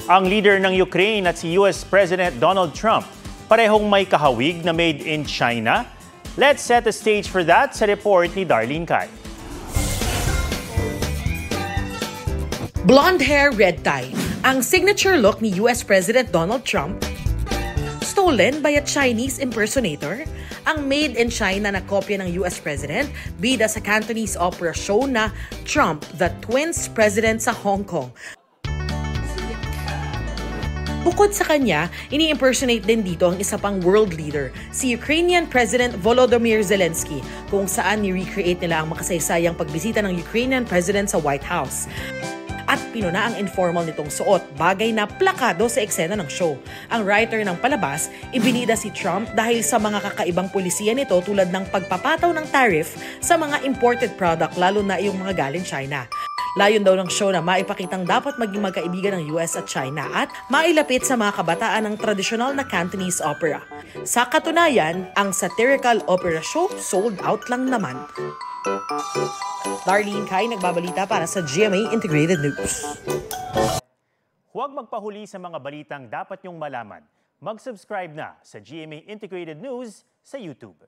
Ang leader ng Ukraine at si US President Donald Trump parehong may kahawig na made in China. Let's set the stage for that sa report ni Darlene Kai. Blonde hair, red tie. Ang signature look ni US President Donald Trump, stolen by a Chinese impersonator. Ang made in China na kopya ng US President, bida sa Cantonese opera show na Trump, the Twins President sa Hong Kong. Bukod sa kanya, ini-impersonate din dito ang isa pang world leader, si Ukrainian President Volodymyr Zelensky, kung saan ni-recreate nila ang makasaysayang pagbisita ng Ukrainian President sa White House. At pinuna ang informal nitong suot, bagay na plakado sa eksena ng show. Ang writer ng palabas, ibinida si Trump dahil sa mga kakaibang pulisiya nito tulad ng pagpapataw ng tariff sa mga imported product, lalo na yung mga galing China. Layon daw ng show na maipakitang dapat maging magkaibigan ng US at China at mailapit sa mga kabataan ng tradisyonal na Cantonese opera. Sa katunayan, ang satirical opera show sold out lang naman. Darlene Kai, nagbabalita para sa GMA Integrated News. Huwag magpahuli sa mga balitang dapat niyong malaman. Mag-subscribe na sa GMA Integrated News sa YouTube.